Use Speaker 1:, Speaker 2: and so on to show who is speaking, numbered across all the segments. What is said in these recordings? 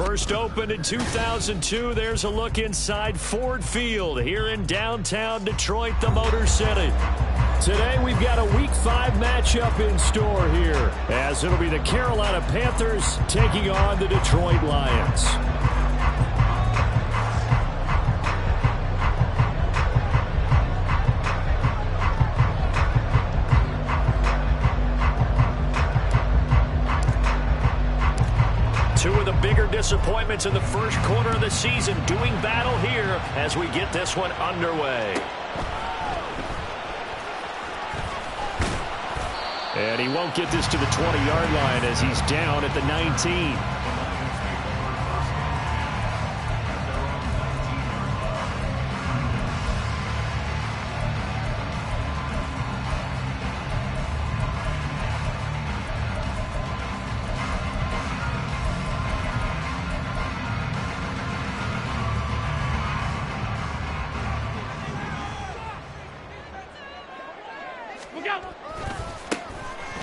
Speaker 1: First opened in 2002, there's a look inside Ford Field here in downtown Detroit, the Motor City. Today we've got a Week 5 matchup in store here, as it'll be the Carolina Panthers taking on the Detroit Lions. Two of the bigger disappointments in the first quarter of the season doing battle here as we get this one underway. And he won't get this to the 20-yard line as he's down at the 19.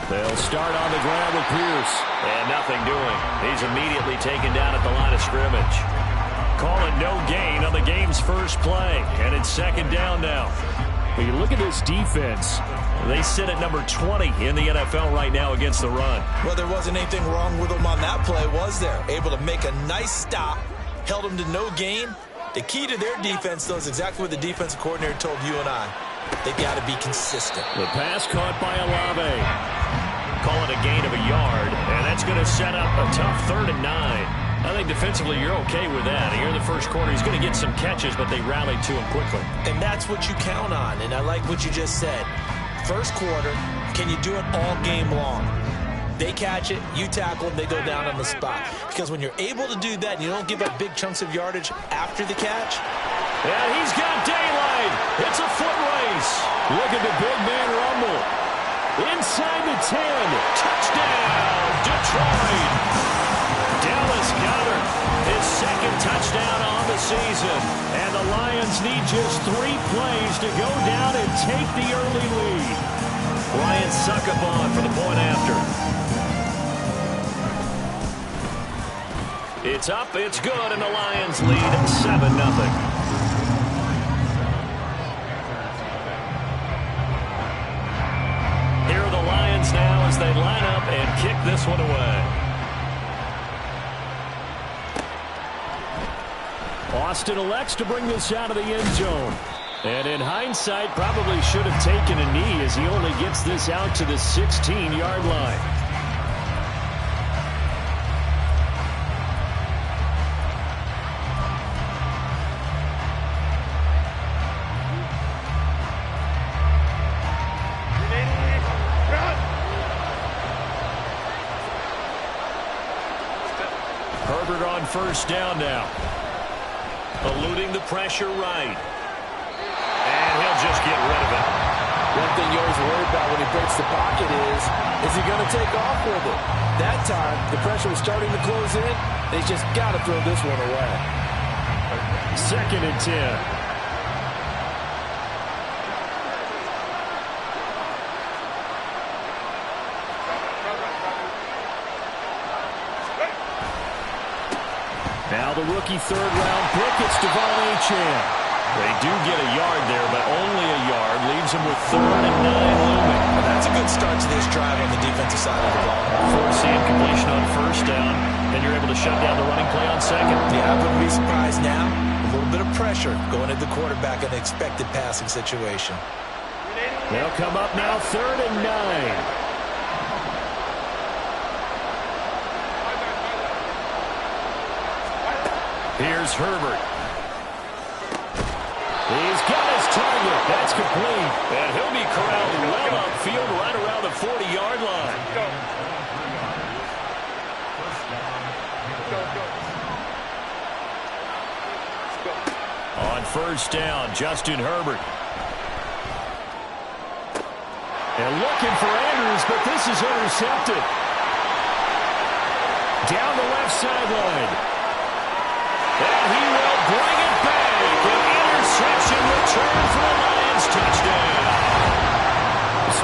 Speaker 1: They'll start on the ground with Pierce. And nothing doing. He's immediately taken down at the line of scrimmage. Calling no gain on the game's first play. And it's second down now. When you look at this defense, they sit at number 20 in the NFL right now against the run.
Speaker 2: Well, there wasn't anything wrong with them on that play, was there? Able to make a nice stop. Held them to no gain. The key to their defense, though, is exactly what the defensive coordinator told you and I. They got to be consistent.
Speaker 1: The pass caught by Olave. Call it a gain of a yard, and that's going to set up a tough 3rd and 9. I think defensively you're okay with that. Here in the first quarter, he's going to get some catches, but they rallied to him quickly.
Speaker 2: And that's what you count on, and I like what you just said. First quarter, can you do it all game long? They catch it, you tackle them, they go down on the spot. Because when you're able to do that and you don't give up big chunks of yardage after the catch.
Speaker 1: And he's got daylight. It's a foot race. Look at the big man rumble. Inside the 10. Touchdown, Detroit. Dallas Goedert, his second touchdown on the season. And the Lions need just 3 plays to go down and take the early lead. Ryan Succop for the point after. It's up, it's good, and the Lions lead 7-0. Now as they line up and kick this one away. Austin elects to bring this out of the end zone. And in hindsight, probably should have taken a knee as he only gets this out to the 16-yard line. First down now. Eluding the pressure right. And he'll just get rid of it.
Speaker 3: One thing you always worry about when he breaks the pocket is he going to take off with it? That time, the pressure was starting to close in. They just got to throw this one away.
Speaker 1: 2nd and 10. Now the rookie 3rd-round pick, it's Devon Achane. They do get a yard there, but only a yard. Leaves them with 3rd and 9 looming.
Speaker 2: Well, that's a good start to this drive on the defensive side of the ball.
Speaker 1: Force the incompletion on first down, then you're able to shut down the running play on second.
Speaker 2: Yeah, I wouldn't be surprised now. A little bit of pressure going at the quarterback in an expected passing situation.
Speaker 1: They'll come up now 3rd and 9. Here's Herbert. He's got his target. That's complete. And he'll be corralled well upfield right around the 40-yard line. On first down, Justin Herbert. And looking for Andrews, but this is intercepted. Down the left sideline. And he will bring it back. An interception return for the Lions touchdown.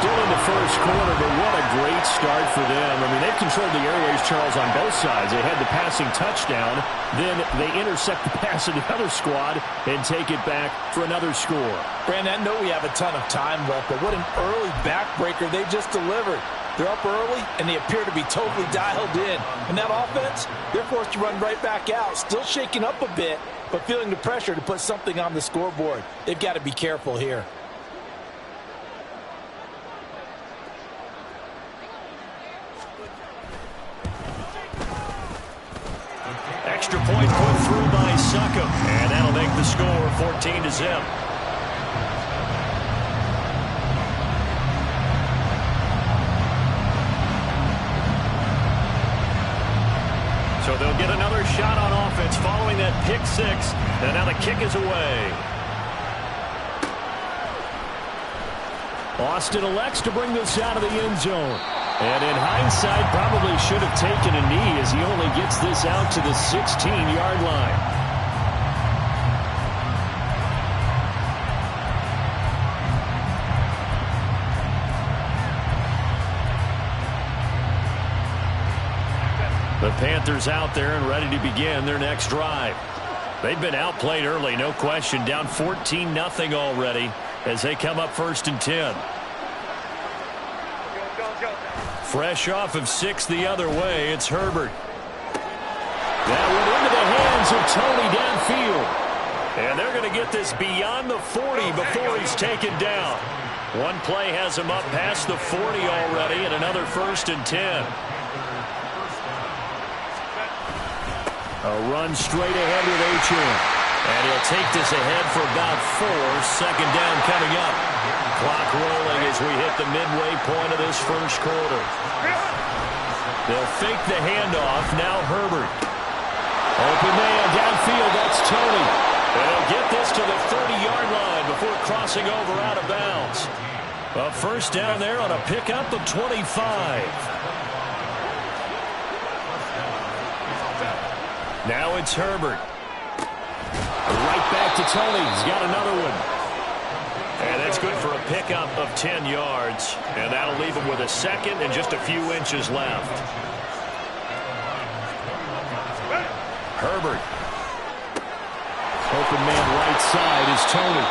Speaker 1: Still in the first quarter, but what a great start for them. I mean, they've controlled the airways, Charles, on both sides. They had the passing touchdown. Then they intercept the pass of the other squad and take it back for another score.
Speaker 3: Brandon, I know we have a ton of time left, but what an early backbreaker they just delivered. They're up early, and they appear to be totally dialed in. And that offense, they're forced to run right back out. Still shaking up a bit, but feeling the pressure to put something on the scoreboard. They've got to be careful here.
Speaker 1: Extra point put through by Succop, and that'll make the score 14-0. So they'll get another shot on offense following that pick six, and now the kick is away. Austin elects to bring this out of the end zone. And in hindsight, probably should have taken a knee as he only gets this out to the 16-yard line. The Panthers out there and ready to begin their next drive. They've been outplayed early, no question. Down 14-0 already as they come up 1st and 10. Fresh off of 6 the other way, it's Herbert. That went into the hands of Tony downfield. And they're going to get this beyond the 40 before he's taken down. One play has him up past the 40 already, and another 1st and 10. A run straight ahead with Achane. And he'll take this ahead for about 4. 2nd down coming up. Clock rolling as we hit the midway point of this first quarter. They'll fake the handoff. Now Herbert. Open man downfield. That's Tony. And he'll get this to the 30-yard line before crossing over out of bounds. A 1st down there on a pickup of 25. Now it's Herbert. Right back to Tony. He's got another one. And that's good for a pickup of 10 yards. And that'll leave him with a 2nd and just a few inches left. Herbert. Open man right side is Tony.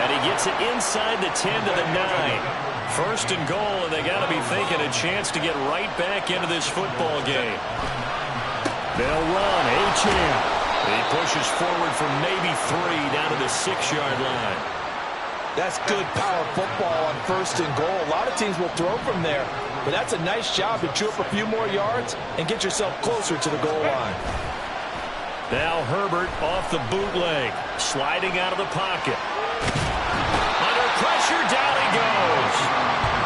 Speaker 1: And he gets it inside the 10 to the 9. 1st and goal, and they got to be thinking a chance to get right back into this football game. They'll run. Achane. He pushes forward from maybe 3 down to the 6-yard line.
Speaker 3: That's good power football on 1st and goal. A lot of teams will throw from there, but that's a nice job to chew up a few more yards and get yourself closer to the goal line.
Speaker 1: Now Herbert off the bootleg, sliding out of the pocket. Under pressure, down he goes.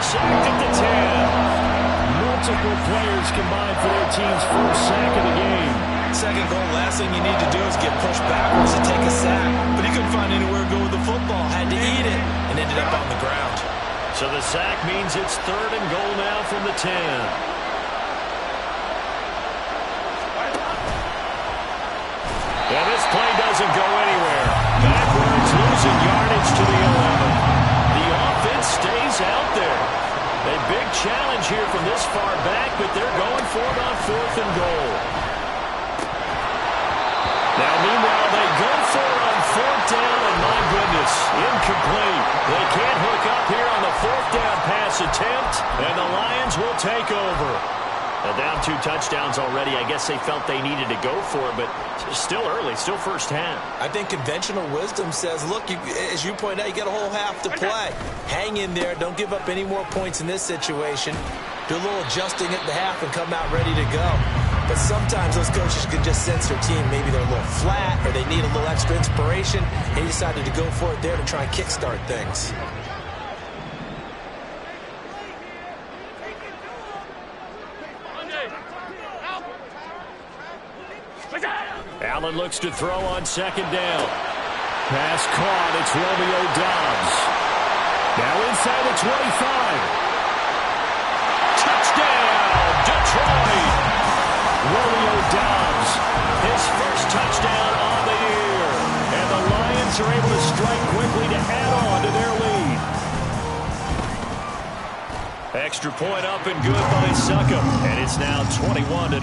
Speaker 1: Sacked at the 10. Multiple players combined for their team's 1st sack of the game.
Speaker 3: 2nd goal, last thing you need to do is get pushed backwards to take a sack. But he couldn't find anywhere to go with the football. Had to eat it and ended up on the ground.
Speaker 1: So the sack means it's 3rd and goal now from the 10. And this play doesn't go anywhere. Backwards, losing yardage to the 11. The offense stays out there. A big challenge here from this far back, but they're going for it on 4th and goal. Now, meanwhile, they go for it on 4th down, and my goodness, incomplete. They can't hook up here on the 4th down pass attempt, and the Lions will take over. Now, down 2 touchdowns already. I guess they felt they needed to go for it, but still early, still first half.
Speaker 3: I think conventional wisdom says, look, as you point out, you got a whole half to play. Hang in there. Don't give up any more points in this situation. Do a little adjusting at the half and come out ready to go. But sometimes those coaches can just sense their team. Maybe they're a little flat or they need a little extra inspiration. And he decided to go for it there to try and kickstart things.
Speaker 1: Allen looks to throw on 2nd down. Pass caught. It's Romeo Doubs. Now inside the 25. Touchdown, Detroit. Romeo Doubs, his first touchdown on the year. And the Lions are able to strike quickly to add on to their lead. Extra point up and good by Succop. And it's now 21-0.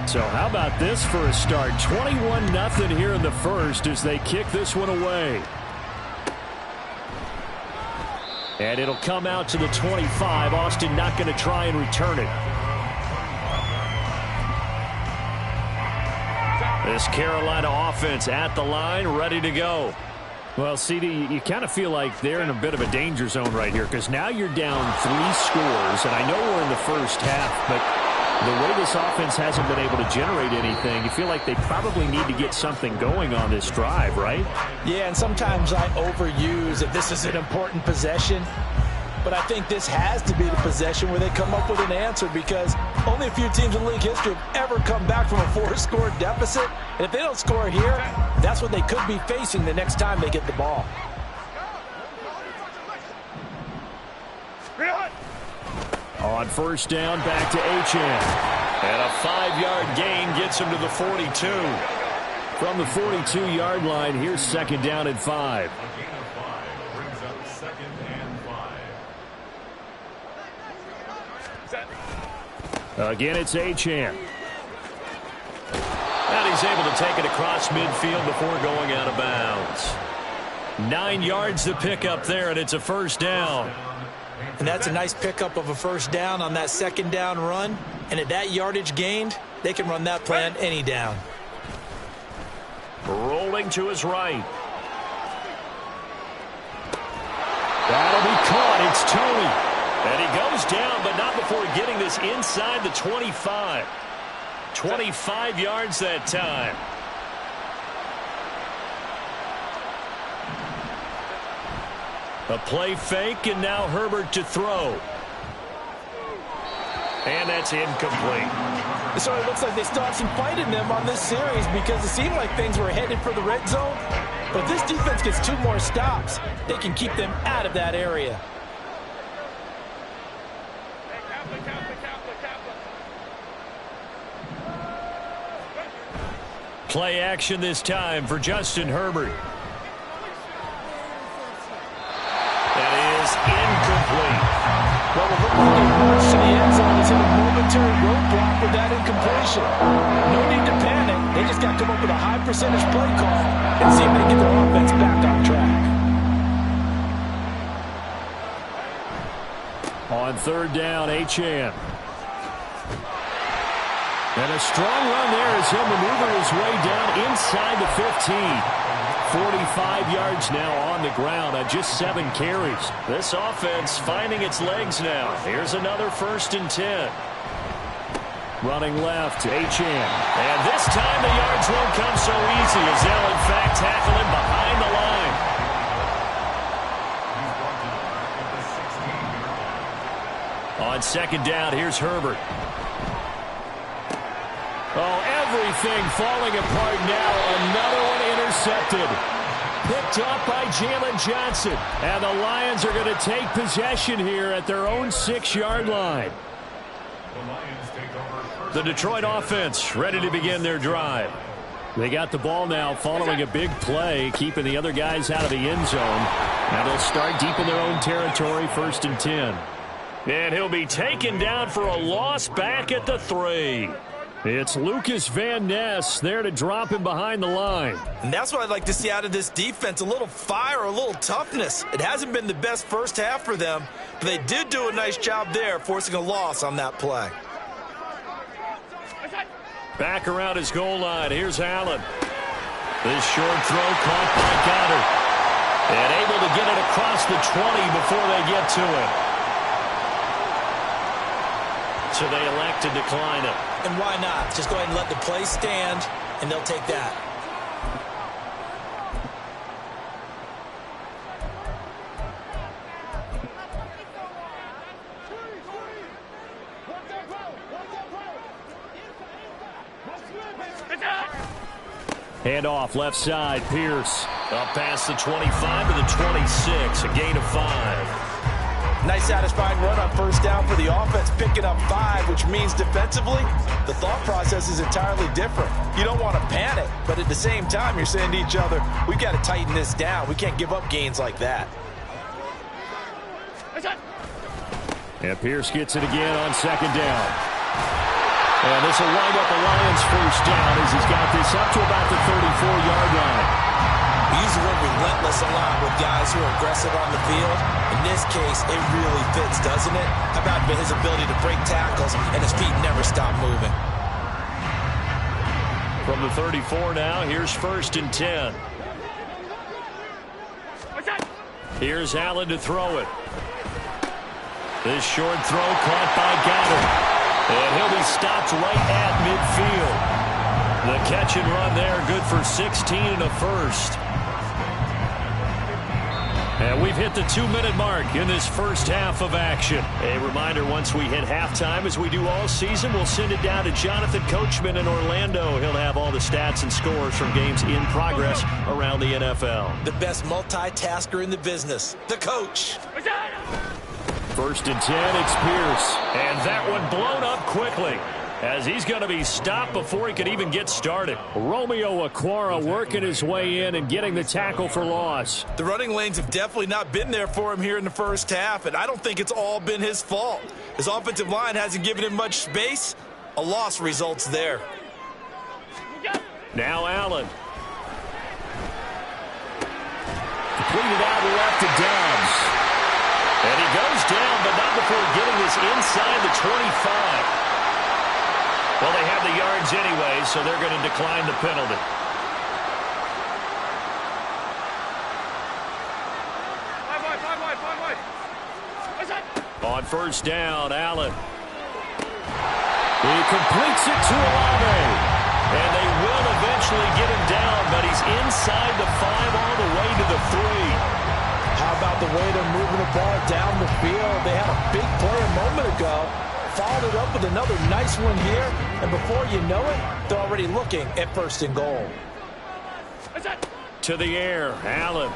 Speaker 1: So how about this for a start? 21-0 here in the first as they kick this one away. And it'll come out to the 25. Austin not going to try and return it. This Carolina offense at the line, ready to go. Well, CD, you kind of feel like they're in a bit of a danger zone right here because now you're down 3 scores, and I know we're in the first half, but the way this offense hasn't been able to generate anything, you feel like they probably need to get something going on this drive, right?
Speaker 2: Yeah, and sometimes I overuse if this is an important possession. But I think this has to be the possession where they come up with an answer because only a few teams in league history have ever come back from a 4-score deficit. And if they don't score here, that's what they could be facing the next time they get the ball.
Speaker 1: On first down, back to Achane. And a 5-yard gain gets him to the 42. From the 42-yard line, here's second down and 5. Again, it's Achane. And he's able to take it across midfield before going out of bounds. 9 yards to pick up there, and it's a first down.
Speaker 2: And that's a nice pickup of a first down on that second down run. And at that yardage gained, they can run that play on any down.
Speaker 1: Rolling to his right. That'll be caught. It's Toney. And he goes down, but not before getting this inside the 25. 25 yards that time. A play fake, and now Herbert to throw. And that's incomplete.
Speaker 2: So it looks like they still have some fight in them on this series because it seemed like things were headed for the red zone. But if this defense gets 2 more stops, they can keep them out of that area.
Speaker 1: Play action this time for Justin Herbert. That is incomplete.
Speaker 2: Well, it looked like a rush to the end zone has hit a momentary roadblock with that incompletion. No need to panic. They just got to come up with a high percentage play call and see if they can get their offense back on track.
Speaker 1: On third down, Achane. And a strong run there as he'll maneuver his way down inside the 15. 45 yards now on the ground on just 7 carries. This offense finding its legs now. Here's another 1st and 10. Running left, Achane. And this time the yards won't come so easy as they'll in fact tackle him behind the line. On second down, here's Herbert. Oh, everything falling apart now. Another one intercepted. Picked up by Jalen Johnson. And the Lions are going to take possession here at their own 6-yard line. The Detroit offense ready to begin their drive. They got the ball now following a big play, keeping the other guys out of the end zone. Now they'll start deep in their own territory, 1st and 10. And he'll be taken down for a loss back at the 3. It's Lucas Van Ness there to drop him behind the line.
Speaker 2: And that's what I'd like to see out of this defense, a little fire, a little toughness. It hasn't been the best first half for them, but they did do a nice job there, forcing a loss on that play.
Speaker 1: Back around his goal line, here's Allen. This short throw caught by Goddard. And able to get it across the 20 before they get to it. So they elect to decline it.
Speaker 2: And why not? Just go ahead and let the play stand, and they'll take that.
Speaker 1: Handoff left side, Pierce. Up past the 25 to the 26, a gain of 5.
Speaker 2: Nice satisfying run on first down for the offense. picking up 5, which means defensively, the thought process is entirely different. You don't want to panic, but at the same time, you're saying to each other, we've got to tighten this down. We can't give up gains like that.
Speaker 1: And Pierce gets it again on second down. And this will wind up a Lions first down as he's got this up to about the 34-yard line.
Speaker 2: We use the word relentless a lot with guys who are aggressive on the field. In this case, it really fits, doesn't it? How about his ability to break tackles and his feet never stop moving?
Speaker 1: From the 34 now, here's 1st and 10. Here's Allen to throw it. This short throw caught by Goddard. And he'll be stopped right at midfield. The catch and run there, good for 16 and a first. And we've hit the 2-minute mark in this first half of action. A reminder, once we hit halftime, as we do all season, we'll send it down to Jonathan Coachman in Orlando. He'll have all the stats and scores from games in progress around the NFL.
Speaker 2: The best multitasker in the business, the coach.
Speaker 1: 1st and 10, it's Pierce. And that one blown up quickly, as he's going to be stopped before he could even get started. Romeo Okwara working his way in and getting the tackle for loss.
Speaker 2: The running lanes have definitely not been there for him here in the first half, and I don't think it's all been his fault. His offensive line hasn't given him much space. A loss results there.
Speaker 1: Now Allen. Completed out left to Dobbs. And he goes down, but not before getting this inside the 25. Well, they have the yards anyway, so they're going to decline the penalty. On 1st down, Allen. He completes it to Olave. And they will eventually get him down, but he's inside the 5 all the way to the 3.
Speaker 2: How about the way they're moving the ball down the field? They had a big play a moment ago. Followed it up with another nice one here. And before you know it, they're already looking at 1st and goal.
Speaker 1: To the air, Allen.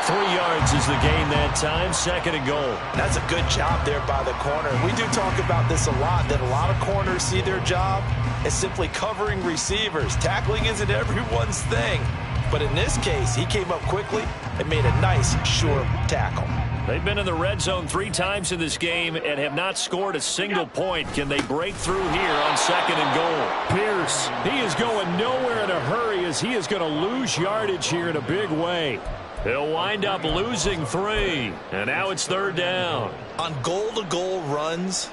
Speaker 1: 3 yards is the gain that time, 2nd and goal.
Speaker 2: That's a good job there by the corner. We do talk about this a lot, that a lot of corners see their job as simply covering receivers. Tackling isn't everyone's thing. But in this case, he came up quickly and made a nice, sure tackle.
Speaker 1: They've been in the red zone 3 times in this game and have not scored a single point. Can they break through here on 2nd and goal? Pierce, he is going nowhere in a hurry as he is going to lose yardage here in a big way. He'll wind up losing 3, and now it's 3rd down.
Speaker 2: On goal-to-goal runs,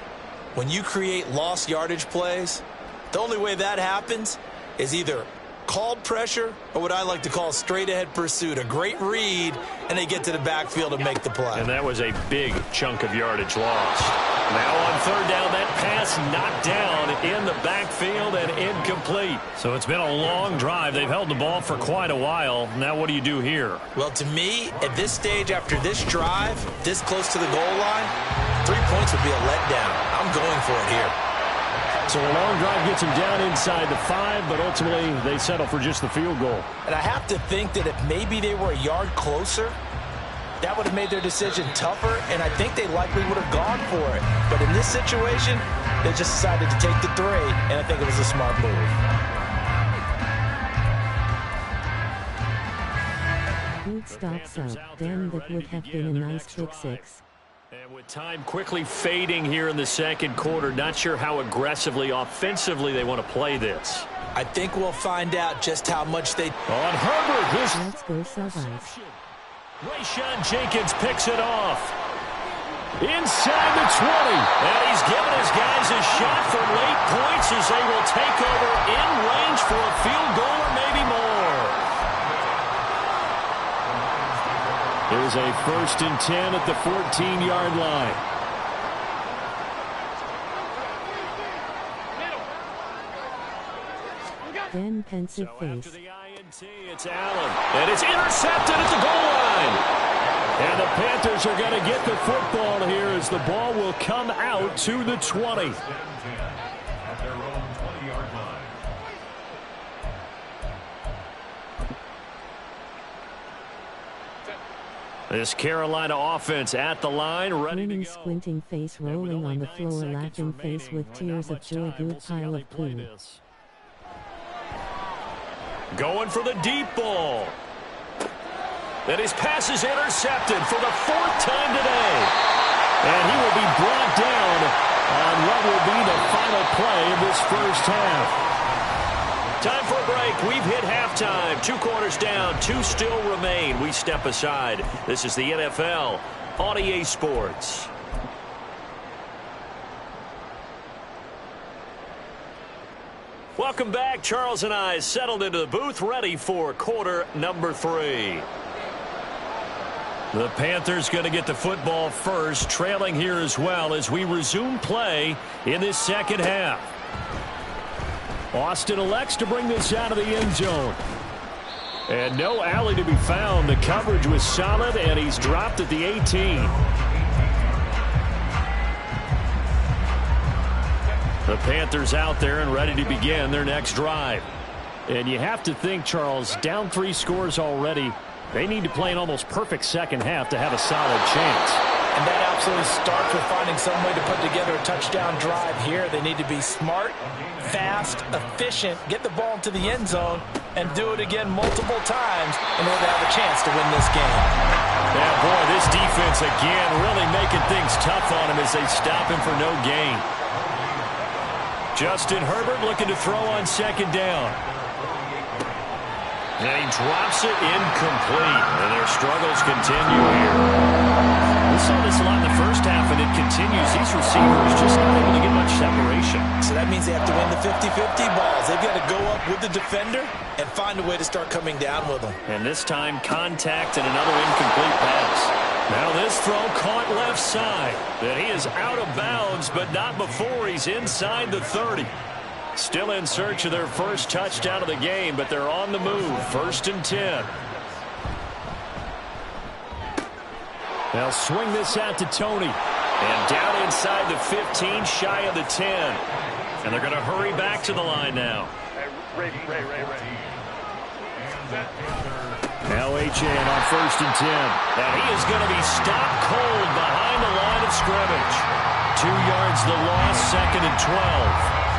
Speaker 2: when you create lost yardage plays, the only way that happens is either called pressure or what I like to call straight-ahead pursuit. A great read, and they get to the backfield and make the play.
Speaker 1: And that was a big chunk of yardage lost. Now on 3rd down, that pass knocked down in the backfield and incomplete. So it's been a long drive. They've held the ball for quite a while. Now what do you do here?
Speaker 2: Well, to me, at this stage, after this drive, this close to the goal line, 3 points would be a letdown. I'm going for it here.
Speaker 1: So a long drive gets them down inside the 5, but ultimately they settle for just the field goal.
Speaker 2: And I have to think that if maybe they were a yard closer, that would have made their decision tougher, and I think they likely would have gone for it. But in this situation, they just decided to take the 3, and I think it was a smart move.
Speaker 4: Good stops up. Damn, that would have been a nice pick 6.
Speaker 1: And with time quickly fading here in the 2nd quarter, not sure how aggressively, offensively they want to play this.
Speaker 2: I think we'll find out just how much they...
Speaker 1: On Herbert,
Speaker 4: Let's go Savage.
Speaker 1: Rayshawn Jenkins picks it off. Inside the 20. And he's giving his guys a shot for late points as they will take over in range for a field goal or maybe more. Here's a 1st and 10 at the 14-yard line.
Speaker 4: Damn pensive face.
Speaker 1: It's Allen. And it's intercepted at the goal line. And the Panthers are going to get the football here as the ball will come out to the 20. This Carolina offense at the line, ready to
Speaker 4: Grinning,
Speaker 1: go.
Speaker 4: squinting face, rolling on the floor, laughing face with tears of joy, good pile of poo.
Speaker 1: Going for the deep ball. And his pass is intercepted for the 4th time today. And he will be brought down on what will be the final play of this first half. Time for a break. We've hit halftime. 2 quarters down. 2 still remain. We step aside. This is the NFL on EA Sports. Welcome back. Charles and I settled into the booth, ready for quarter number 3. The Panthers going to get the football first, trailing here as well as we resume play in this second half. Austin elects to bring this out of the end zone. And no alley to be found. The coverage was solid, and he's dropped at the 18. The Panthers out there and ready to begin their next drive. And you have to think, Charles, down 3 scores already. They need to play an almost perfect second half to have a solid chance.
Speaker 2: And that absolutely starts with finding some way to put together a touchdown drive here. They need to be smart, fast, efficient, get the ball into the end zone, and do it again multiple times in order to have a chance to win this game.
Speaker 1: Yeah, boy, this defense again really making things tough on him as they stop him for no gain. Justin Herbert looking to throw on second down. And he drops it incomplete. And their struggles continue here. We saw this a lot in the first half, and it continues. These receivers just not able to get much separation.
Speaker 2: So that means they have to win the 50-50 balls. They've got to go up with the defender and find a way to start coming down with them.
Speaker 1: And this time, contact and another incomplete pass. Now this throw caught left side. And he is out of bounds, but not before he's inside the 30. Still in search of their first touchdown of the game, but they're on the move. 1st and 10. They'll swing this out to Tony. And down inside the 15, shy of the 10. And they're going to hurry back to the line now. Now Achane on 1st and 10. And he is going to be stopped cold behind the line of scrimmage. 2 yards the loss, 2nd and 12.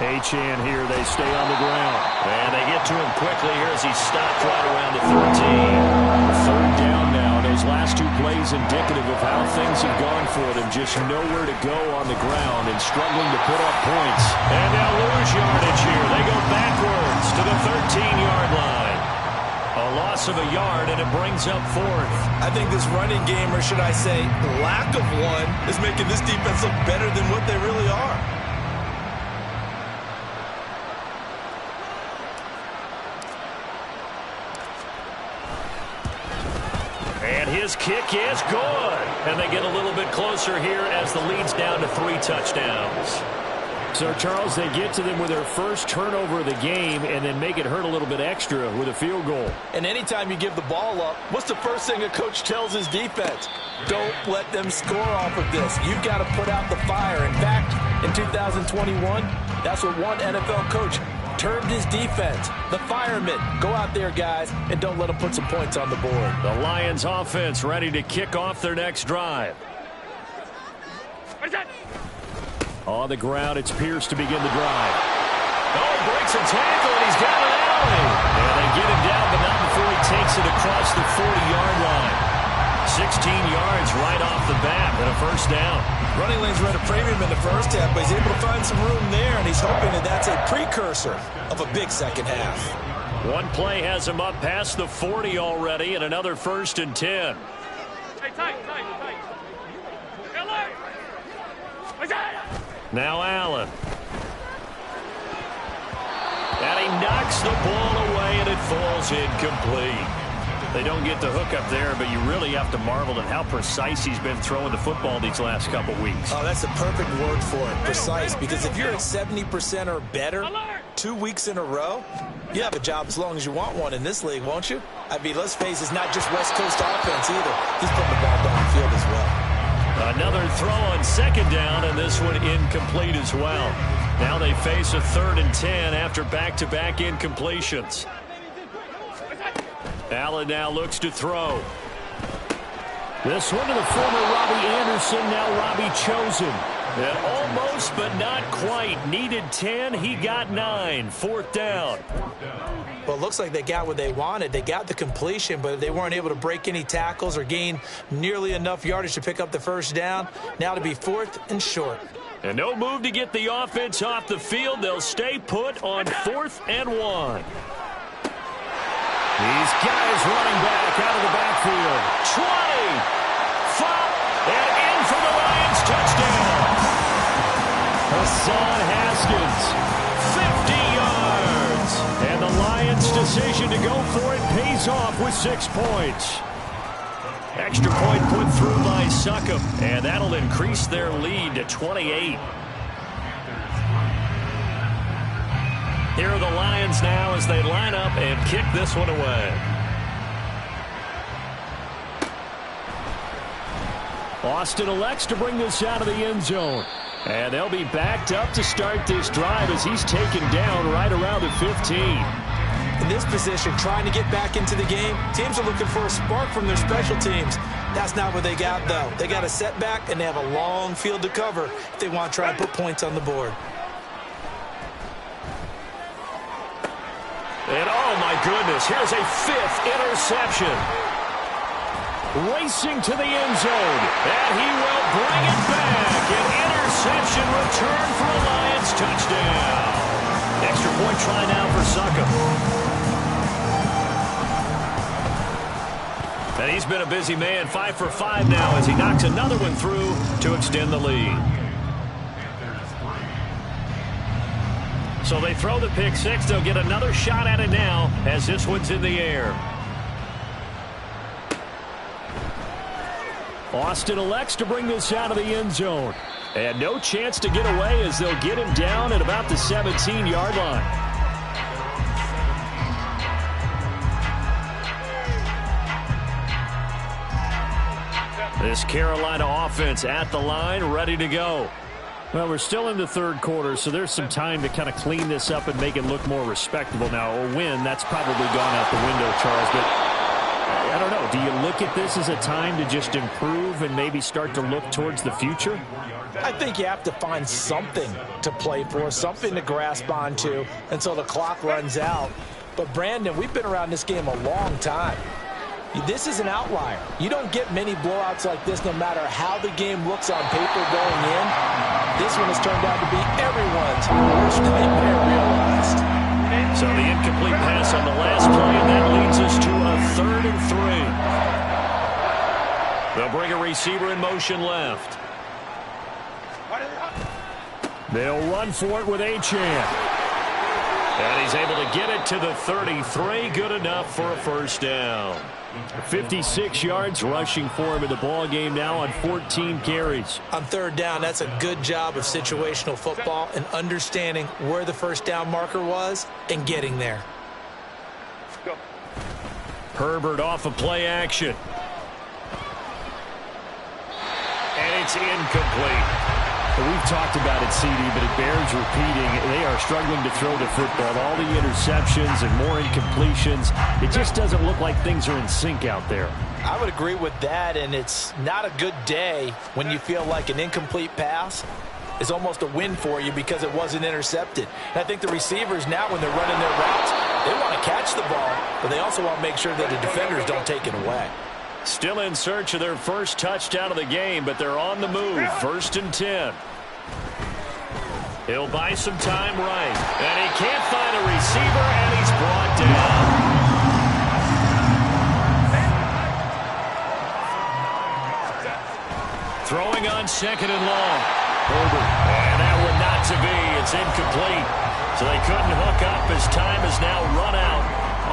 Speaker 1: Achane here, they stay on the ground. And they get to him quickly here as he's stopped right around the 13. 3rd down now. Those last 2 plays indicative of how things have gone for them. Just nowhere to go on the ground and struggling to put up points. And they'll lose yardage here. They go backwards to the 13-yard line. A loss of a yard, and it brings up 4th.
Speaker 2: I think this running game, or should I say lack of one, is making this defense look better than what they really are.
Speaker 1: And his kick is good. And they get a little bit closer here as the lead's down to 3 touchdowns. So, Charles, they get to them with their first turnover of the game and then make it hurt a little bit extra with a field goal.
Speaker 2: And anytime you give the ball up, what's the first thing a coach tells his defense? Don't let them score off of this. You've got to put out the fire. In fact, in 2021, that's what one NFL coach termed his defense, the firemen. Go out there, guys, and don't let them put some points on the board.
Speaker 1: The Lions offense ready to kick off their next drive. On the ground, it's Pierce to begin the drive. Oh, breaks a tackle, and he's got an alley. And they get him down, but not before he takes it across the 40-yard line. 16 yards right off the bat and a 1st down.
Speaker 2: Running lanes were at a premium in the first half, but he's able to find some room there, and he's hoping that that's a precursor of a big second half.
Speaker 1: One play has him up past the 40 already, and another 1st and 10. Now Allen. And he knocks the ball away, and it falls incomplete. They don't get the hook up there, but you really have to marvel at how precise he's been throwing the football these last couple weeks.
Speaker 2: Oh, that's a perfect word for it, precise, because if you're at 70% or better 2 weeks in a row, you have a job as long as you want one in this league, won't you? I mean, let's face it, it's not just West Coast offense either. He's putting the ball downfield as well.
Speaker 1: Another throw on 2nd down, and this one incomplete as well. Now they face a 3rd and 10 after back-to-back incompletions. Allen now looks to throw. This one to the former Robbie Anderson, now Robbie Chosen. And almost, but not quite. Needed 10, he got 9. 4th down.
Speaker 2: Well, it looks like they got what they wanted. They got the completion, but they weren't able to break any tackles or gain nearly enough yardage to pick up the 1st down. Now to be 4th and short.
Speaker 1: And no move to get the offense off the field. They'll stay put on 4th and 1. These guys running back out of the backfield. 20, 5, and in for the Lions touchdown. Hassan Haskins, 50 yards. And the Lions' decision to go for it pays off with 6 points. Extra point put through by Succop, and that'll increase their lead to 28. Here are the Lions now as they line up and kick this one away. Austin elects to bring this out of the end zone. And they'll be backed up to start this drive as he's taken down right around the 15.
Speaker 2: In this position, trying to get back into the game, teams are looking for a spark from their special teams. That's not what they got, though. They got a setback, and they have a long field to cover if they want to try and put points on the board.
Speaker 1: And oh my goodness, here's a 5th interception. Racing to the end zone, and he will bring it back. An interception return for a Lions touchdown. Extra point try now for Succop. And he's been a busy man, 5 for 5 now as he knocks another one through to extend the lead. So they throw the pick 6. They'll get another shot at it now as this one's in the air. Austin elects to bring this out of the end zone. And no chance to get away as they'll get him down at about the 17-yard line. This Carolina offense at the line, ready to go. Well, we're still in the 3rd quarter, so there's some time to kind of clean this up and make it look more respectable now. A win, that's probably gone out the window, Charles, but I don't know. Do you look at this as a time to just improve and maybe start to look towards the future?
Speaker 2: I think you have to find something to play for, something to grasp onto until the clock runs out. But, Brandon, we've been around this game a long time. This is an outlier. You don't get many blowouts like this no matter how the game looks on paper going in. This one has turned out to be everyone's worst nightmare realized.
Speaker 1: So the incomplete pass on the last play, and that leads us to a 3rd and 3. They'll bring a receiver in motion left. They'll run for it with Achane. And he's able to get it to the 33. Good enough for a 1st down. 56 yards rushing for him in the ball game now on 14 carries.
Speaker 2: On 3rd down, that's a good job of situational football and understanding where the 1st down marker was and getting there.
Speaker 1: Go. Herbert off of play action. And it's incomplete. We've talked about it, CD, but it bears repeating. They are struggling to throw the football. All the interceptions and more incompletions. It just doesn't look like things are in sync out there.
Speaker 2: I would agree with that, and it's not a good day when you feel like an incomplete pass is almost a win for you because it wasn't intercepted. And I think the receivers now, when they're running their routes, they want to catch the ball, but they also want to make sure that the defenders don't take it away.
Speaker 1: Still in search of their first touchdown of the game, but they're on the move. 1st and 10. He'll buy some time right. And he can't find a receiver, and he's brought down. Throwing on 2nd and long. Herbert. And that one not to be. It's incomplete. So they couldn't hook up as time has now run out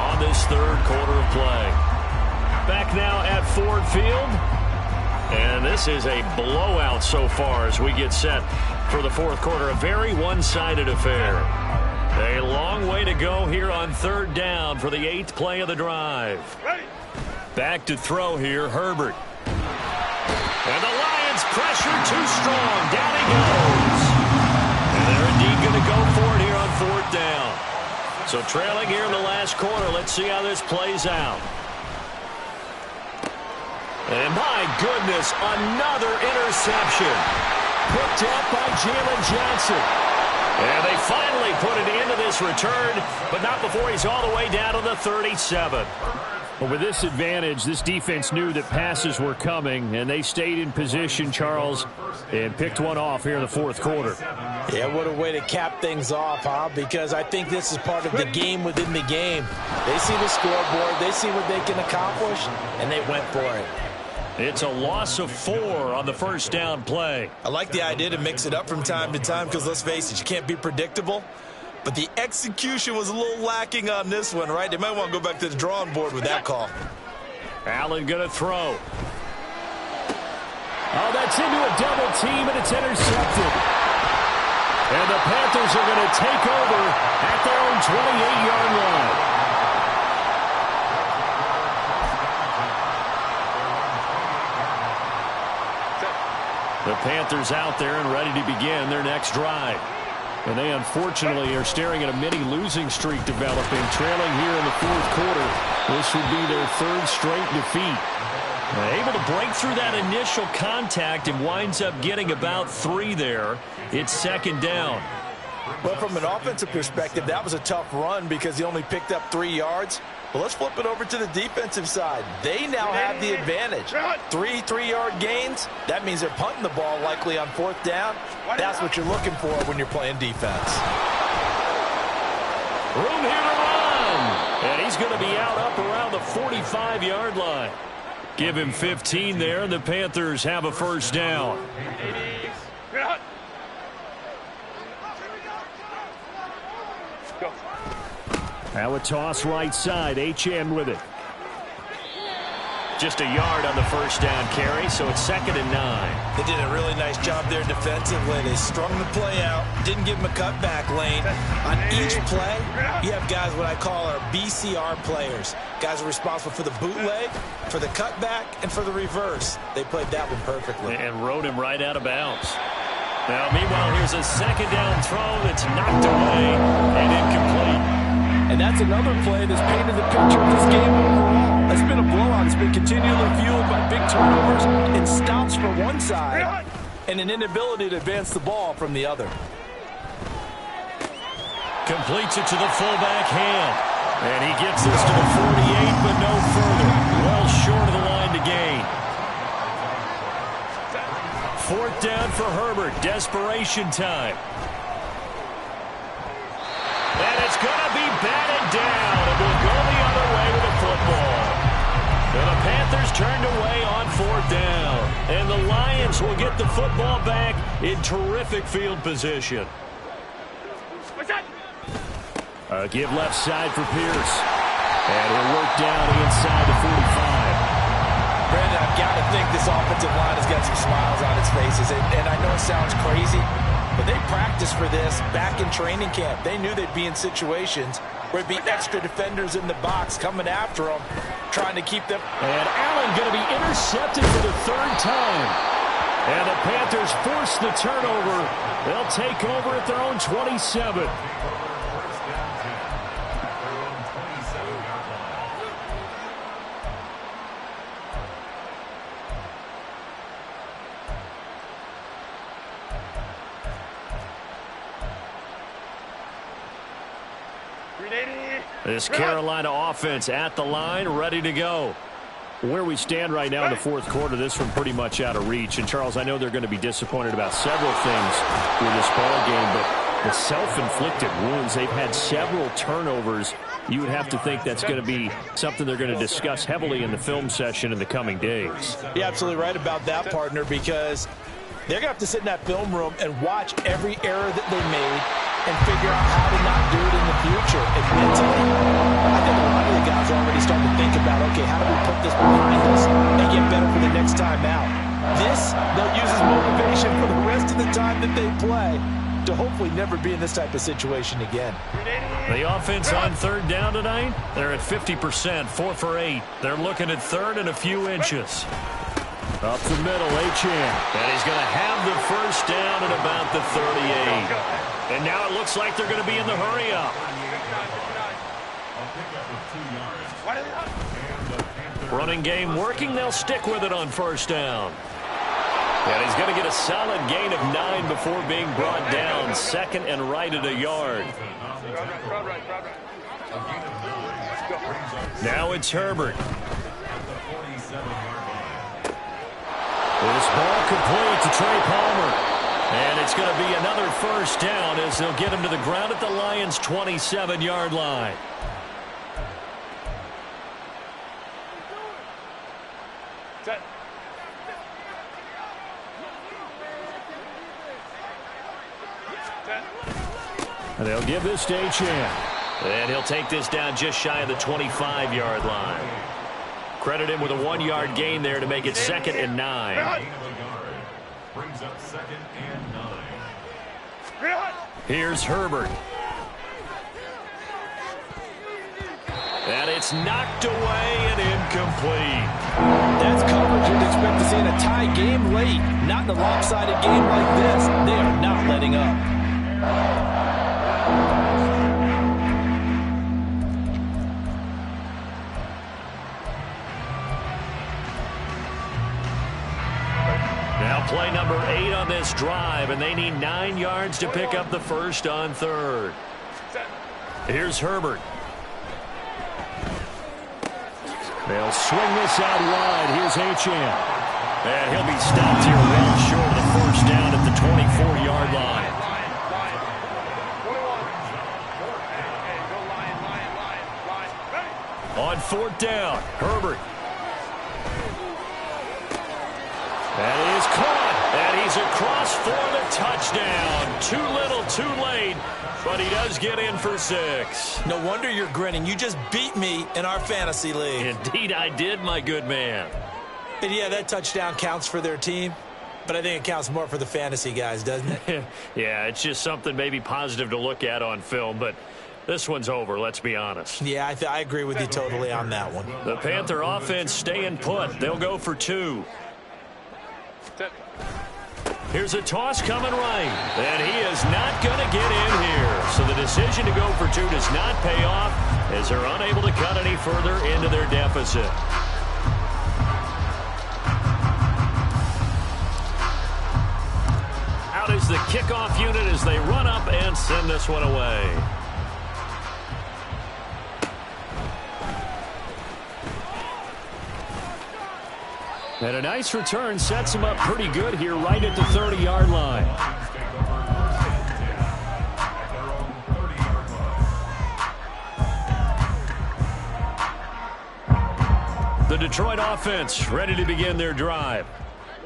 Speaker 1: on this 3rd quarter of play. Back now at Ford Field. And this is a blowout so far as we get set for the 4th quarter. A very one-sided affair. A long way to go here on 3rd down for the 8th play of the drive. Back to throw here, Herbert. And the Lions pressure too strong. Down he goes. And they're in deep going to go for it here on 4th down. So trailing here in the last quarter. Let's see how this plays out. And my goodness, another interception. Picked up by Jalen Johnson. And they finally put an end to this return, but not before he's all the way down to the 37.
Speaker 5: Well, with this advantage, this defense knew that passes were coming, and they stayed in position, Charles, and picked one off here in the 4th quarter.
Speaker 2: Yeah, what a way to cap things off, huh? Because I think this is part of the game within the game. They see the scoreboard, they see what they can accomplish, and they went for it.
Speaker 1: It's a loss of 4 on the first down play.
Speaker 3: I like the idea to mix it up from time to time because, let's face it, you can't be predictable. But the execution was a little lacking on this one, right? They might want to go back to the drawing board with that call.
Speaker 1: Allen going to throw. Oh, that's into a double team, and it's intercepted. And the Panthers are going to take over at their own 28-yard line. The Panthers out there and ready to begin their next drive. And they unfortunately are staring at a mini losing streak developing, trailing here in the 4th quarter. This would be their 3rd straight defeat. Able to break through that initial contact and winds up getting about 3 there. It's 2nd down.
Speaker 2: Well, from an offensive perspective, that was a tough run because he only picked up 3 yards. Well, let's flip it over to the defensive side. They now have the advantage. 3 3-yard gains. That means they're punting the ball likely on 4th down. That's what you're looking for when you're playing defense.
Speaker 1: Room here to run. And he's going to be out up around the 45-yard line. Give him 15 there, and the Panthers have a first down. Now a toss right side. Achane with it. Just a yard on the first down carry, so it's 2nd and 9.
Speaker 3: They did a really nice job there defensively. They strung the play out, didn't give him a cutback lane. On each play, you have guys what I call our BCR players. Guys are responsible for the bootleg, for the cutback, and for the reverse. They played that one perfectly.
Speaker 1: And rode him right out of bounds. Now, meanwhile, here's a 2nd down throw that's knocked away and incomplete.
Speaker 2: And that's another play that's painted the picture of this game overall. It's been a blowout. It's been continually fueled by big turnovers and stops for one side and an inability to advance the ball from the other.
Speaker 1: Completes it to the fullback hand. And he gets this to the 48, but no further. Well short of the line to gain. 4th down for Herbert. Desperation time. And it's going to be batted down, and we'll go the other way with the football. And the Panthers turned away on 4th down. And the Lions will get the football back in terrific field position. A give left side for Pierce. And he'll work down inside the 45.
Speaker 2: Brandon, I've got to think this offensive line has got some smiles on its faces. And I know it sounds crazy, but they practiced for this back in training camp. They knew they'd be in situations where there'd be extra defenders in the box coming after them, trying to keep them.
Speaker 1: And Allen going to be intercepted for the 3rd time. And the Panthers force the turnover. They'll take over at their own 27. This Carolina offense at the line, ready to go. Where we stand right now in the 4th quarter, this one pretty much out of reach. And, Charles, I know they're going to be disappointed about several things with this ball game, but the self-inflicted wounds, they've had several turnovers. You would have to think that's going to be something they're going to discuss heavily in the film session in the coming days.
Speaker 2: You're absolutely right about that, partner, because they're going to have to sit in that film room and watch every error that they made and figure out how to not do it in the future. And mentally, I think a lot of the guys are already starting to think about, okay, how do we put this behind us and get better for the next time out? This, they'll use as motivation for the rest of the time that they play to hopefully never be in this type of situation again.
Speaker 1: The offense on 3rd down tonight, they're at 50%, 4 for 8. They're looking at 3rd and a few inches. Up the middle, Achane. And he's going to have the first down at about the 38.
Speaker 5: And now it looks like they're going to be in the hurry-up. Running game working. They'll stick with it on first down. And he's going to get a solid gain of 9 before being brought down. Second and right at a yard. Now it's Herbert. This ball complete to Trey Palmer. And it's going to be another first down as they'll get him to the ground at the Lions' 27-yard line. And they'll give this to Achane. And he'll take this down just shy of the 25-yard line. Credit him with a 1-yard gain there to make it 2nd and 9.
Speaker 1: Brings up 2nd and 9.
Speaker 5: Here's Herbert. And it's knocked away and incomplete.
Speaker 2: That's coverage you'd expect to see in a tie game late. Not in a lopsided game like this. They are not letting up.
Speaker 5: Now play number 8 on this drive, and they need 9 yards to pick up the first on 3rd. Here's Herbert. They'll swing this out wide. Here's Achane. And he'll be stopped here well short of the first down at the 24-yard line. On 4th down, Herbert. That is caught, and he's across for the touchdown. Too little, too late, but he does get in for 6.
Speaker 2: No wonder you're grinning. You just beat me in our fantasy league.
Speaker 5: Indeed I did, my good man.
Speaker 2: And yeah, that touchdown counts for their team, but I think it counts more for the fantasy guys, doesn't it?
Speaker 5: Yeah, it's just something maybe positive to look at on film, but this one's over, let's be honest.
Speaker 2: Yeah, I agree with you totally on that one.
Speaker 5: The Panther offense staying put. They'll go for 2. Here's a toss coming right, and he is not going to get in here. So the decision to go for 2 does not pay off as they're unable to cut any further into their deficit. Out is the kickoff unit as they run up and send this one away. And a nice return sets him up pretty good here right at the 30-yard line. The Detroit offense ready to begin their drive.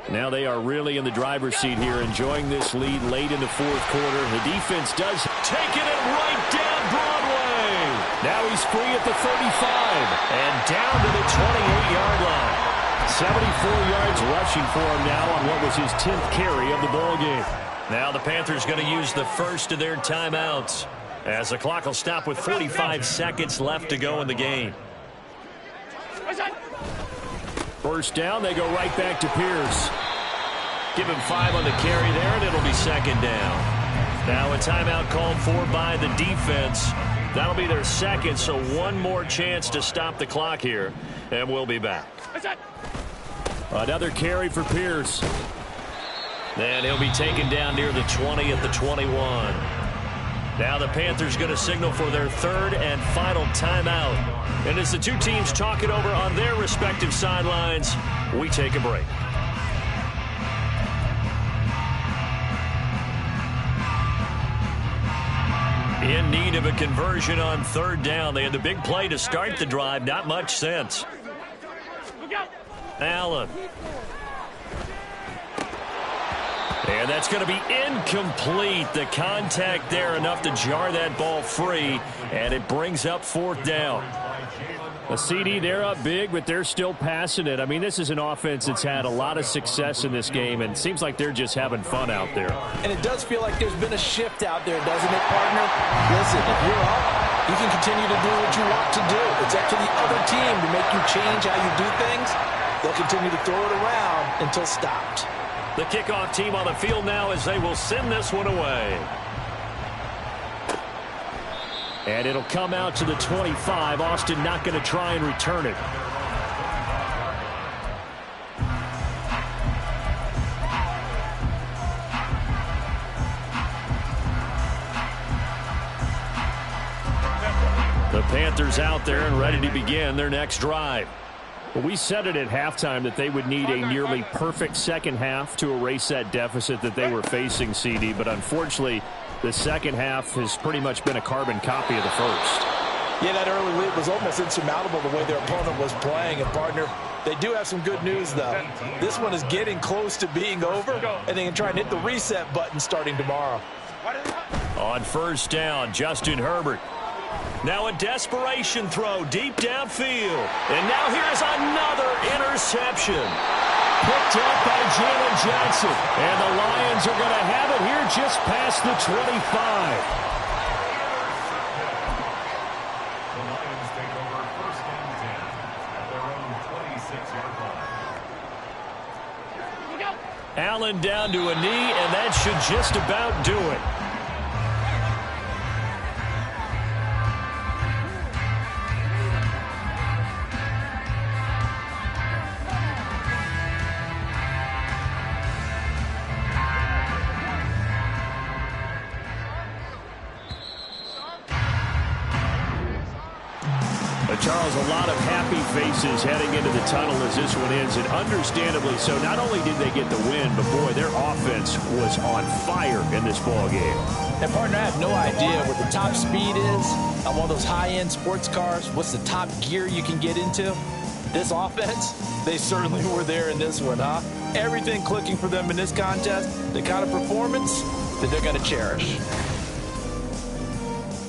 Speaker 5: Now they are really in the driver's seat here, enjoying this lead late in the 4th quarter. The defense does taking it right down Broadway. Now he's free at the 35 and down to the 28-yard line. 74 yards rushing for him now on what was his 10th carry of the ball game. Now the Panthers going to use the first of their timeouts as the clock will stop with 45 seconds left to go in the game. First down, they go right back to Pierce. Give him 5 on the carry there, and it'll be 2nd down. Now a timeout called for by the defense. That'll be their 2nd, so one more chance to stop the clock here, and we'll be back. Another carry for Pierce. And he'll be taken down near the 20 at the 21. Now the Panthers going to signal for their 3rd and final timeout. And as the two teams talk it over on their respective sidelines, we take a break. In need of a conversion on 3rd down. They had the big play to start the drive. Not much sense. Allen. And that's going to be incomplete. The contact there enough to jar that ball free, and it brings up 4th down. A CD, they're up big, but they're still passing it. I mean, this is an offense that's had a lot of success in this game, and it seems like they're just having fun out there.
Speaker 2: And it does feel like there's been a shift out there, doesn't it, partner? Listen, if you're up, you can continue to do what you want to do. It's up to the other team to make you change how you do things. They'll continue to throw it around until stopped.
Speaker 5: The kickoff team on the field now as they will send this one away. And it'll come out to the 25. Austin not going to try and return it. The Panthers out there and ready to begin their next drive. Well, we said it at halftime that they would need a nearly perfect second half to erase that deficit that they were facing, CD. But unfortunately, the second half has pretty much been a carbon copy of the first.
Speaker 2: Yeah, that early lead was almost insurmountable the way their opponent was playing. And, partner, they do have some good news, though. This one is getting close to being over, and they can try and hit the reset button starting tomorrow.
Speaker 5: On first down, Justin Herbert. Now a desperation throw deep downfield. And now here's another interception. Picked up by Jalen Johnson. And the Lions are going to have it here just past the 25.
Speaker 6: The Lions take over first and 10 at their own 26-yard line.
Speaker 5: Allen down to a knee, and that should just about do it. Charles, a lot of happy faces heading into the tunnel as this one ends, and understandably so. Not only did they get the win, but boy, their offense was on fire in this ball game.
Speaker 2: And, partner, I have no idea what the top speed is on one of those high-end sports cars. What's the top gear you can get into? This offense, they certainly were there in this one, huh? Everything clicking for them in this contest, the kind of performance that they're going to cherish.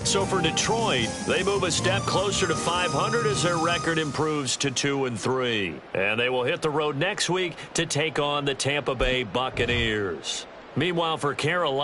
Speaker 5: So for Detroit, they move a step closer to 500 as their record improves to 2-3. And they will hit the road next week to take on the Tampa Bay Buccaneers. Meanwhile, for Carolina,